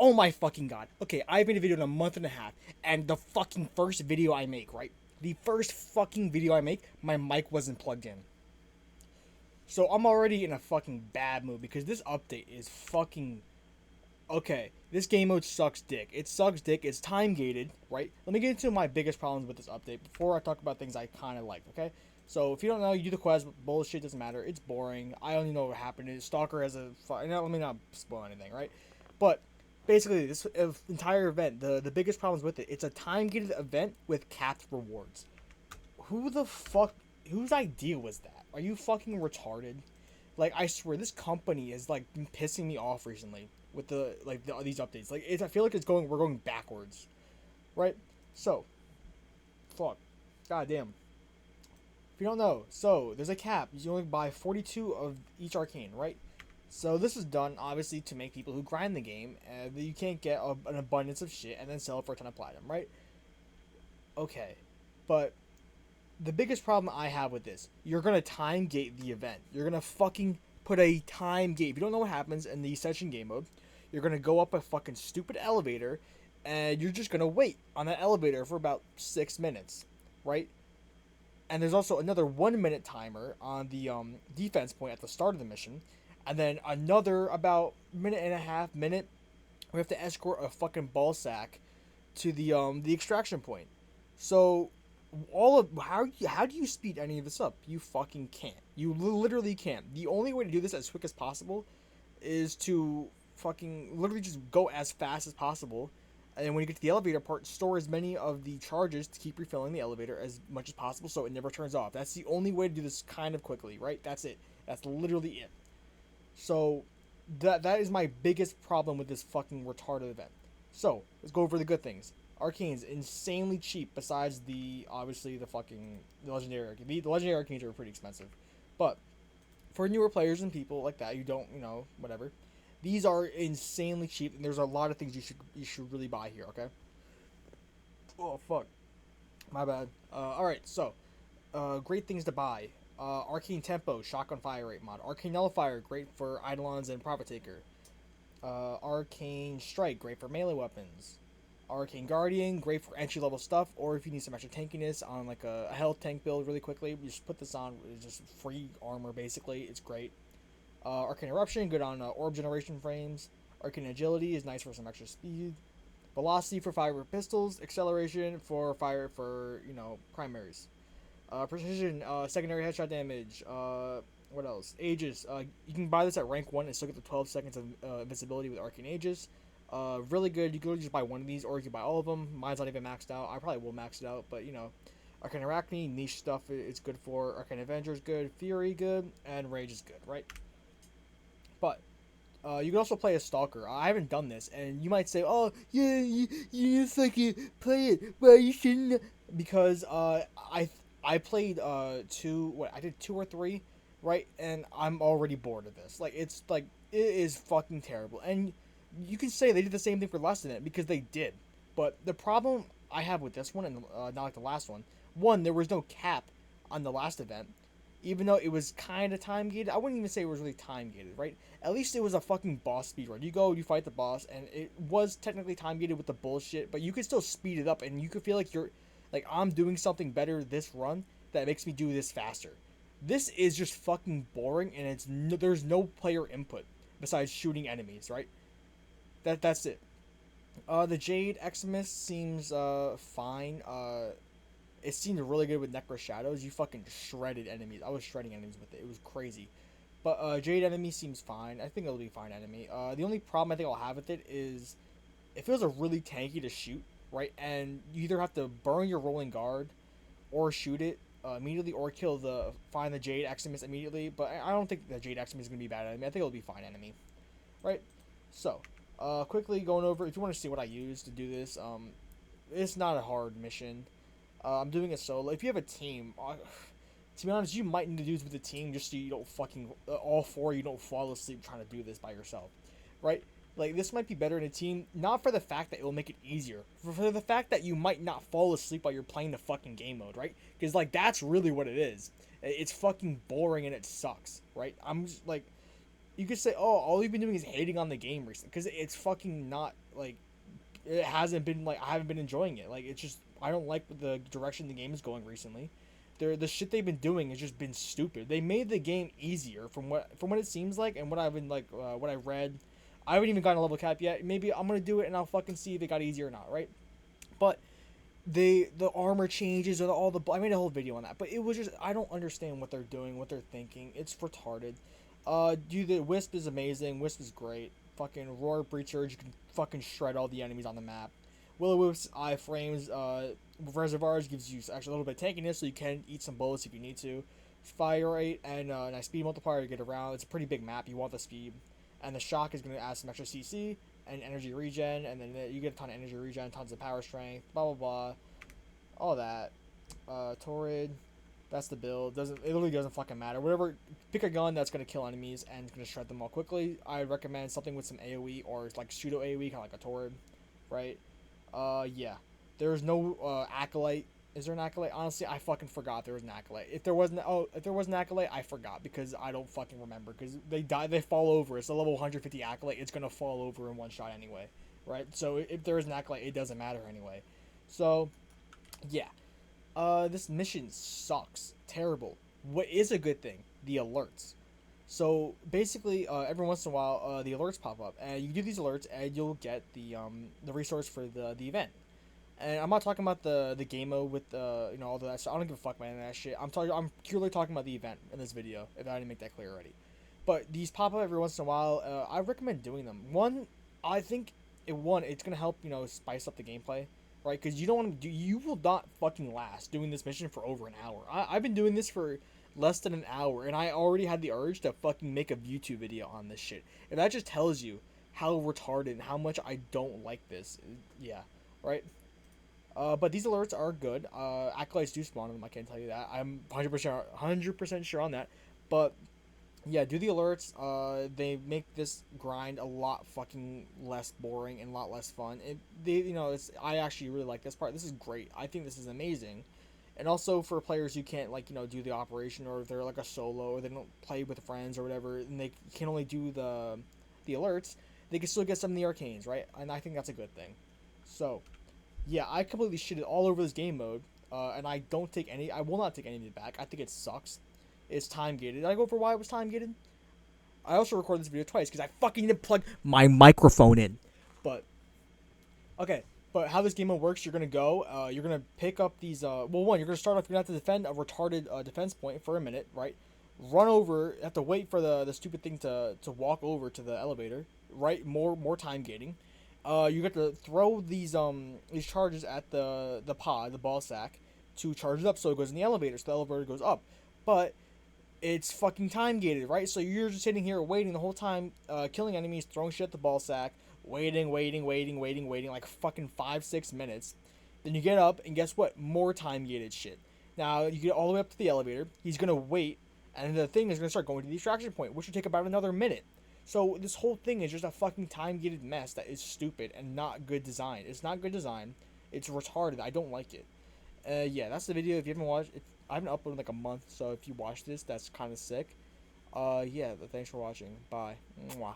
Oh my fucking god. Okay, I've made a video in a month and a half, and the fucking first video I make, right? The first fucking video I make, my mic wasn't plugged in. So I'm already in a fucking bad mood because this update is fucking okay. This game mode sucks dick. It sucks dick. It's time gated, right? Let me get into my biggest problems with this update before I talk about things I kind of like, okay? So if you don't know, you do the quest. Bullshit doesn't matter. It's boring. I don't even know what happened. Stalker has a. Let me not spoil anything, right? But basically, this entire event, the biggest problems with it, it's a time gated event with capped rewards. Who the fuck? Whose idea was that? Are you fucking retarded? Like, I swear, this company is like been pissing me off recently with these updates. Like, I feel like we're going backwards, right? So, fuck, goddamn. If you don't know, so there's a cap. You only buy 42 of each arcane, right? So this is done obviously to make people who grind the game, you can't get an abundance of shit and then sell it for a ton of platinum, right? Okay, but the biggest problem I have with this, you're gonna time gate the event. You're gonna fucking put a time gate. If you don't know what happens in the session game mode, you're gonna go up a fucking stupid elevator, and you're just gonna wait on that elevator for about 6 minutes, right? And there's also another 1 minute timer on the defense point at the start of the mission, and then another about minute and a half minute. We have to escort a fucking ball sack to the extraction point. So all of how do you speed any of this up? You fucking can't. You literally can't. The only way to do this as quick as possible is to fucking literally just go as fast as possible. And when you get to the elevator part, store as many of the charges to keep refilling the elevator as much as possible so it never turns off. That's the only way to do this kind of quickly, right? That's it. That's literally it. So that is my biggest problem with this fucking retarded event. So let's go over the good things. Arcane's insanely cheap. Besides the obviously the legendary arcane. The legendary arcanes are pretty expensive, but for newer players and people like that, you don't whatever. These are insanely cheap, and there's a lot of things you should really buy here. Okay. Oh fuck, my bad. All right, so great things to buy. Arcane Tempo, Shotgun Fire Rate mod. Arcane Nullifier, great for Eidolons and Profit Taker. Arcane Strike, great for melee weapons. Arcane Guardian, great for entry level stuff, or if you need some extra tankiness on like a health tank build really quickly, you just put this on. It's just free armor basically. It's great. Arcane Eruption, good on orb generation frames. Arcane Agility is nice for some extra speed. Velocity for fire pistols. Acceleration for fire for primaries. Precision, secondary headshot damage. What else? Aegis. You can buy this at rank 1 and still get the 12 seconds of invincibility with Arcane Aegis. Really good. You can just buy one of these, or you can buy all of them. Mine's not even maxed out. I probably will max it out, but Arcane Arachne, niche stuff it's good for. Arcane Avenger is good. Fury good, and Rage is good, right? But you can also play a Stalker. I haven't done this, and you might say, "Oh, yeah, you fucking play it, but you shouldn't." Because I played I did 2 or 3, right? And I'm already bored of this. Like it's like it is fucking terrible. And you can say they did the same thing for Last in It because they did. But the problem I have with this one and not like the last one, there was no cap on the last event, even though it was kind of time gated. I wouldn't even say it was really time gated, right? At least it was a fucking boss speed run. You go, you fight the boss, and it was technically time gated with the bullshit, but you could still speed it up, and you could feel like I'm doing something better this run that makes me do this faster. This is just fucking boring, and there's no player input besides shooting enemies, right? That's it. The Jade Eximus seems fine. It seemed really good with Necro Shadows. You fucking shredded enemies. I was shredding enemies with it. It was crazy. But Jade enemy seems fine. I think it'll be fine enemy. The only problem I think I'll have with it is it feels a really tanky to shoot, right? And you either have to burn your rolling guard or shoot it immediately, or find the Jade Eximus immediately. But I don't think the Jade Eximus is gonna be bad enemy. I think it'll be fine enemy, right? So, quickly going over, if you want to see what I use to do this, it's not a hard mission. I'm doing it solo. If you have a team, to be honest, you might need to do this with a team just so you don't fucking all four you don't fall asleep trying to do this by yourself, right? Like this might be better in a team, not for the fact that it will make it easier, for the fact that you might not fall asleep while you're playing the fucking game mode, right? Because like that's really what it is. It's fucking boring and it sucks, right? I'm just like you could say, oh, all you've been doing is hating on the game recently, because it's fucking not like it hasn't been like I haven't been enjoying it. Like it's just I don't like the direction the game is going recently. The shit they've been doing has just been stupid. They made the game easier from what it seems like and what I've been like what I read. I haven't even gotten a level cap yet. Maybe I'm gonna do it and I'll fucking see if it got easier or not, right? But the armor changes and all the I made a whole video on that, but it was just I don't understand what they're doing, what they're thinking. It's retarded. Dude, the Wisp is amazing. Wisp is great. Fucking Roar Breacher, you can fucking shred all the enemies on the map. Will-O-Wisp's iframes, reservoirs gives you actually a little bit of tankiness, so you can eat some bullets if you need to. Fire rate and nice speed multiplier to get around. It's a pretty big map. You want the speed, and the shock is going to add some extra CC and energy regen, and then you get a ton of energy regen, tons of power strength, blah blah blah, all that. Torrid, that's the build. It literally doesn't fucking matter. Whatever, pick a gun that's gonna kill enemies and gonna shred them all quickly. I recommend something with some AOE or like pseudo AOE, kind of like a Torrid, right? Yeah. There's no acolyte. Is there an acolyte? Honestly, I fucking forgot there was an acolyte. If there wasn't, if there was an acolyte, I forgot because I don't fucking remember. Because they die, they fall over. It's a level 150 acolyte. It's gonna fall over in one shot anyway, right? So if there is an acolyte, it doesn't matter anyway. So, yeah. This mission sucks. Terrible. What is a good thing? The alerts. So basically, every once in a while, the alerts pop up, and you do these alerts, and you'll get the resource for the event. And I'm not talking about the game mode with all that stuff. I don't give a fuck about any of that shit. I'm purely talking about the event in this video. If I didn't make that clear already, but these pop up every once in a while. I recommend doing them. One, I think it's gonna help spice up the gameplay, right? Because you don't want to you will not fucking last doing this mission for over an hour. I've been doing this for less than an hour, and I already had the urge to fucking make a YouTube video on this shit. And that just tells you how retarded and how much I don't like this. Yeah, right. But these alerts are good. Acolytes do spawn them. I can't tell you that. I'm 100% sure on that. But yeah, do the alerts. They make this grind a lot fucking less boring and a lot less fun. I actually really like this part. This is great. I think this is amazing. And also for players who can't do the operation, or if they're like a solo, or they don't play with friends or whatever, and they can only do the alerts, they can still get some of the arcanes, right? And I think that's a good thing. So yeah, I completely shitted all over this game mode, and I will not take any of it back. I think it sucks. It's time gated. Did I go over why it was time gated? I also recorded this video twice because I fucking didn't plug my microphone in. But okay, but how this game mode works? You're gonna pick up these. One, you're gonna start off. You're gonna have to defend a retarded defense point for a minute, right? Run over. Have to wait for the stupid thing to walk over to the elevator, right? More time gating. You get to throw these charges at the pod, the ball sack, to charge it up so it goes in the elevator, so the elevator goes up. But it's fucking time gated, right? So you're just sitting here waiting the whole time, killing enemies, throwing shit at the ball sack, waiting, like fucking 5-6 minutes. Then you get up, and guess what? More time gated shit. Now you get all the way up to the elevator. He's gonna wait, and the thing is gonna start going to the extraction point, which will take about another minute. So this whole thing is just a fucking time-gated mess that is stupid and not good design. It's not good design. It's retarded. I don't like it. Yeah, that's the video. If you haven't watched it, I haven't uploaded in like a month, so if you watch this, that's kind of sick. Yeah, thanks for watching. Bye. Mwah.